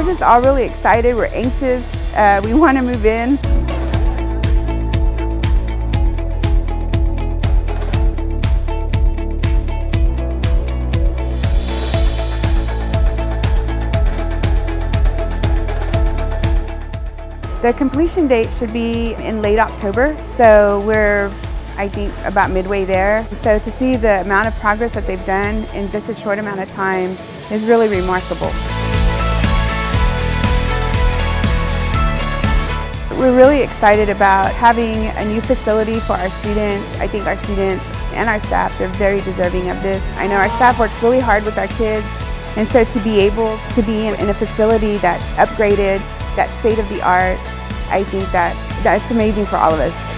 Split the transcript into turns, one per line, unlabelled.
We're just all really excited. We're anxious. We want to move in. The completion date should be in late October, so we're, I think, about midway there. So to see the amount of progress that they've done in just a short amount of time is really remarkable. We're really excited about having a new facility for our students. I think our students and our staff, they're very deserving of this. I know our staff works really hard with our kids, and so to be able to be in a facility that's upgraded, that's state of the art, I think that's amazing for all of us.